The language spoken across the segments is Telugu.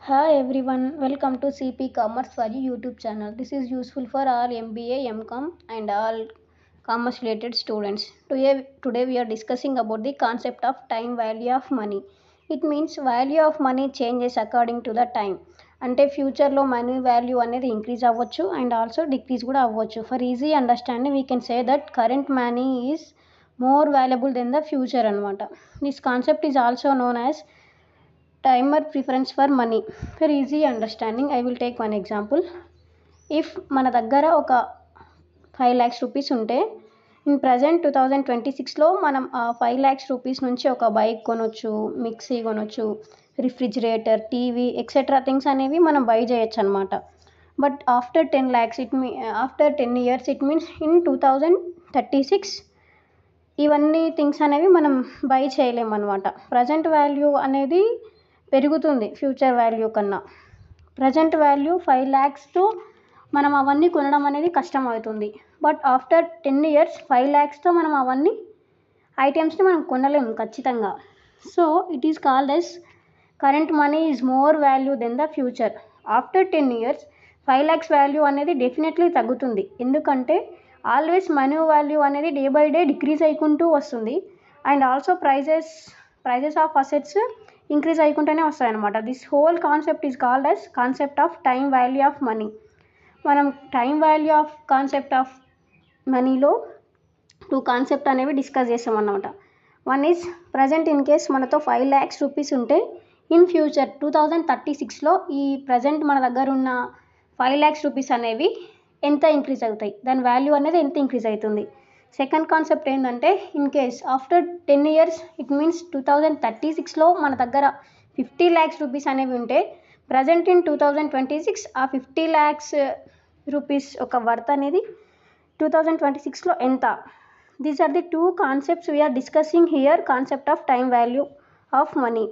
Hi everyone, welcome to CP Commerce for You YouTube channel. This is useful for all MBA, MCOM and all commerce related students. Today we are discussing about the concept of time value of money. It means value of money changes according to the time. అంటే ఫ్యూచర్లో మనీ వాల్యూ అనేది ఇంక్రీజ్ అవ్వచ్చు అండ్ ఆల్సో డిక్రీజ్ కూడా అవ్వచ్చు. For easy understanding we can say that current money is more valuable than the future అనమాట. This concept is also known as timer preference for money. For easy understanding I will take one example. If మన దగ్గర ఒక 5 lakhs రూపీస్ ఉంటే ఇన్ ప్రజెంట్ 2026లో మనం ఆ 5 lakhs రూపీస్ నుంచి ఒక బైక్ కొనొచ్చు, మిక్సీ కొనొచ్చు, రిఫ్రిజిరేటర్, టీవీ ఎక్సెట్రా థింగ్స్ అనేవి మనం బై చేయొచ్చు అనమాట. But after 10 lakhs after 10 years it means in 2036 ఇవన్నీ థింగ్స్ అనేవి మనం బై చేయలేమన్నమాట. ప్రజెంట్ వాల్యూ అనేది పెరుగుతుంది ఫ్యూచర్ వాల్యూ కన్నా. ప్రజెంట్ వాల్యూ 5 lakhsతో మనం అవన్నీ కొనడం అనేది కష్టం అవుతుంది. బట్ ఆఫ్టర్ 10 years 5 lakhsతో మనం అవన్నీ ఐటమ్స్ని మనం కొనలేము ఖచ్చితంగా. So it is called as current money is more value than the future. After 10 years 5 lakhs value అనేది డెఫినెట్లీ తగ్గుతుంది. ఎందుకంటే ఆల్వేస్ మనీ వాల్యూ అనేది డే బై డే డిక్రీజ్ అయికుంటూ వస్తుంది and also prices of assets increase అయికుంటూనే వస్తాయన్నమాట. This whole concept is called as concept of time value of money. మనం time value of concept of మనీలో 2 కాన్సెప్ట్ అనేవి డిస్కస్ చేస్తాం అన్నమాట. One is present in case మనతో 5 lakhs రూపీస్ ఉంటే ఇన్ ఫ్యూచర్ 2036లో ఈ ప్రజెంట్ మన దగ్గర ఉన్న 5 lakhs రూపీస్ అనేవి ఎంత ఇంక్రీజ్ అవుతాయి, దాని వాల్యూ అనేది ఎంత ఇంక్రీజ్ అవుతుంది. సెకండ్ కాన్సెప్ట్ ఏంటంటే in case after 10 years it means 2036లో మన దగ్గర 50 lakhs రూపీస్ అనేవి ఉంటే ప్రజెంట్ ఇన్ 2026 ఆ 50 lakhs రూపీస్ ఒక వర్త్ అనేది 2026లో ఎంత. These are the 2 concepts we are discussing here concept of time value of money.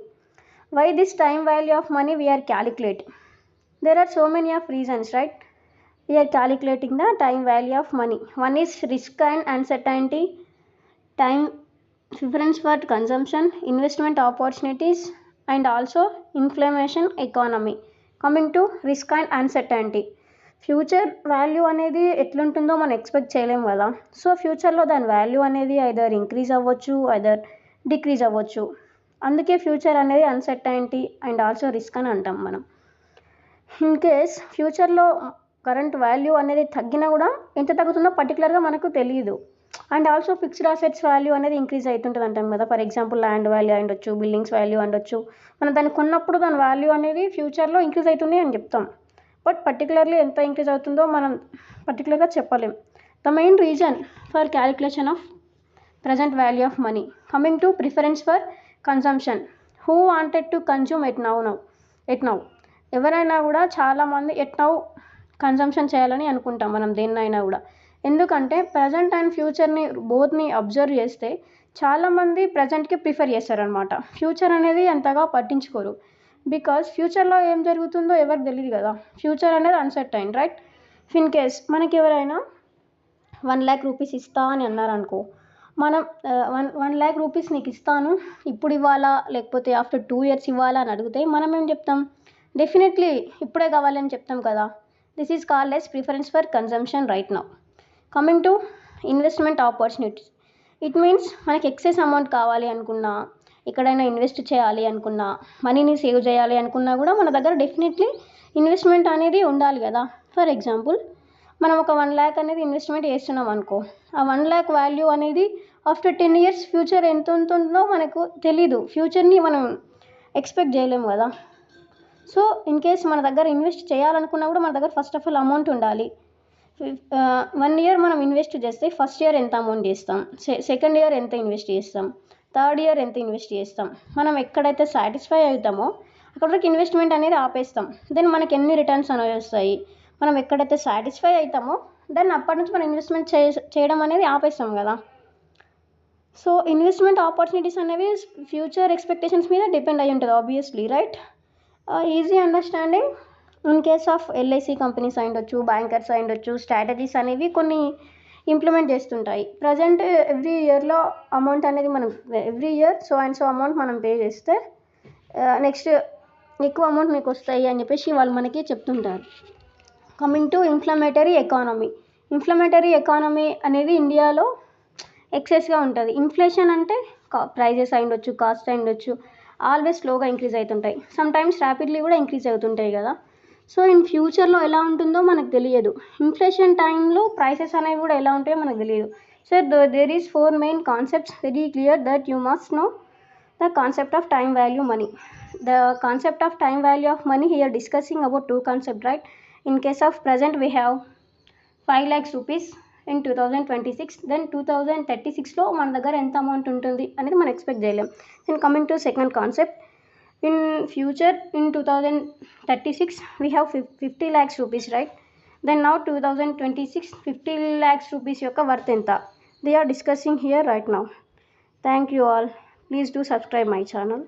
Why this time value of money we are calculate? there are so many of reasons, right? We are calculating the time value of money. One is risk and uncertainty, time preference for consumption, investment opportunities and also inflation economy. Coming to risk and uncertainty, future value అనేది ఎట్లుంటుందో మనం ఎక్స్పెక్ట్ చేయలేము కదా. సో ఫ్యూచర్లో దాని వాల్యూ అనేది ఐదర్ ఇంక్రీజ్ అవ్వచ్చు, ఐదర్ డిక్రీజ్ అవ్వచ్చు. అందుకే ఫ్యూచర్ అనేది అన్సర్టైనిటీ అండ్ ఆల్సో రిస్క్ అని అంటాం మనం. ఇన్ కేస్ ఫ్యూచర్లో కరెంట్ వాల్యూ అనేది తగ్గినా కూడా ఎంత తగ్గుతుందో పర్టికులర్గా మనకు తెలియదు. And also fixed assets value అనేది ఇంక్రీజ్ అవుతుంటుంది అంటాం కదా. ఫర్ ఎగ్జాంపుల్ ల్యాండ్ వాల్యూ ఉండొచ్చు, బిల్డింగ్స్ వాల్యూ ఉండొచ్చు. మనం దాన్ని కొన్నప్పుడు దాని వాల్యూ అనేది ఫ్యూచర్లో ఇంక్రీజ్ అవుతుంది అని చెప్తాం. బట్ పర్టికులర్లీ ఎంత ఇంక్రీజ్ అవుతుందో మనం పర్టికులర్గా చెప్పలేం. The main reason for calculation of present value of money. Coming to preference for consumption. Who wanted to consume at now. ఎవరైనా కూడా చాలామంది ఎట్ నౌ కన్సంప్షన్ చేయాలని అనుకుంటాం మనం దేన్నైనా కూడా. ఎందుకంటే ప్రజెంట్ అండ్ ఫ్యూచర్ని బోత్ని అబ్జర్వ్ చేస్తే చాలామంది ప్రజెంట్కి ప్రిఫర్ చేస్తారనమాట. ఫ్యూచర్ అనేది అంతగా పట్టించుకోరు. బికాస్ ఫ్యూచర్లో ఏం జరుగుతుందో ఎవరికి తెలియదు కదా. ఫ్యూచర్ అనేది అన్సర్టైన్, రైట్? ఇన్ కేస్ మనకి ఎవరైనా 1 lakh రూపీస్ ఇస్తా అని అన్నారనుకో, మనం 1 lakh రూపీస్ నీకు ఇస్తాను, ఇప్పుడు ఇవ్వాలా లేకపోతే ఆఫ్టర్ 2 years ఇవ్వాలా అని అడిగితే మనం ఏం చెప్తాం? డెఫినెట్లీ ఇప్పుడే కావాలని చెప్తాం కదా. This is called as preference for consumption right now. Coming to investment opportunities. It means మనకి ఎక్సెస్ అమౌంట్ కావాలి అనుకున్నా, ఎక్కడైనా ఇన్వెస్ట్ చేయాలి అనుకున్నా, మనీని సేవ్ చేయాలి అనుకున్నా కూడా మన దగ్గర డెఫినెట్లీ ఇన్వెస్ట్మెంట్ అనేది ఉండాలి కదా. ఫర్ ఎగ్జాంపుల్ మనం ఒక 1 lakh అనేది ఇన్వెస్ట్మెంట్ చేస్తున్నాం అనుకో, ఆ 1 lakh వాల్యూ అనేది ఆఫ్టర్ 10 years ఫ్యూచర్ ఎంత ఉంటుందో మనకు తెలీదు. ఫ్యూచర్ని మనం ఎక్స్పెక్ట్ చేయలేము కదా. సో ఇన్ కేస్ మన దగ్గర ఇన్వెస్ట్ చేయాలనుకున్నా కూడా మన దగ్గర ఫస్ట్ ఆఫ్ ఆల్ అమౌంట్ ఉండాలి. 1 year మనం ఇన్వెస్ట్ చేస్తే ఫస్ట్ ఇయర్ ఎంత అమౌంట్ చేస్తాం, సెకండ్ ఇయర్ ఎంత ఇన్వెస్ట్ చేస్తాం, థర్డ్ ఇయర్ ఎంత ఇన్వెస్ట్ చేస్తాం. మనం ఎక్కడైతే సాటిస్ఫై అవుతామో అక్కడ వరకు ఇన్వెస్ట్మెంట్ అనేది ఆపేస్తాం. దెన్ మనకి ఎన్ని రిటర్న్స్ అనేవి వస్తాయి. మనం ఎక్కడైతే సాటిస్ఫై అవుతామో దెన్ అప్పటి నుంచి మనం ఇన్వెస్ట్మెంట్ చేయడం అనేది ఆపేస్తాం కదా. సో ఇన్వెస్ట్మెంట్ ఆపర్చునిటీస్ అనేవి ఫ్యూచర్ ఎక్స్పెక్టేషన్స్ మీద డిపెండ్ అయి ఉంటుంది obviously, right? Easy understanding in case of LIC companies అయ్యుండొచ్చు, బ్యాంకర్స్ అయ్యుండొచ్చు, స్ట్రాటజీస్ అనేవి కొన్ని ఇంప్లిమెంట్ చేస్తుంటాయి. ప్రజెంట్ ఎవ్రీ ఇయర్లో అమౌంట్ అనేది మనం every year so and so amount మనం పే చేస్తే నెక్స్ట్ ఎక్కువ అమౌంట్ మీకు వస్తాయి అని చెప్పేసి వాళ్ళు మనకి చెప్తుంటారు. Coming to inflammatory economy. Inflammatory economy అనేది ఇండియాలో ఎక్సెస్గా ఉంటుంది. ఇన్ఫ్లేషన్ అంటే ప్రైజెస్ అయి ఉండొచ్చు, కాస్ట్ అయి ఉండొచ్చు, ఆల్వేస్ స్లోగా ఇంక్రీజ్ అవుతుంటాయి. సమ్టైమ్స్ ర్యాపిడ్లీ కూడా ఇంక్రీజ్ అవుతుంటాయి కదా. సో ఇన్ ఫ్యూచర్లో ఎలా ఉంటుందో మనకు తెలియదు. ఇన్ఫ్లేషన్ టైంలో ప్రైసెస్ అనేవి కూడా ఎలా ఉంటాయో మనకు తెలియదు. So there is 4 main concepts very clear that you must know the concept of time value money. The concept of time value of money here discussing about two concepts, right? In case of present we have 5 lakhs rupees in 2026, then 2036లో మన దగ్గర ఎంత అమౌంట్ ఉంటుంది అనేది మనం ఎక్స్పెక్ట్ చేయలేం. Then coming to second concept, in future in 2036 we have 50 lakhs rupees, right? Then now 2026 50 lakhs rupees యొక్క వర్త్ ఎంత, they are discussing here right now. Thank you all. Please do subscribe my channel.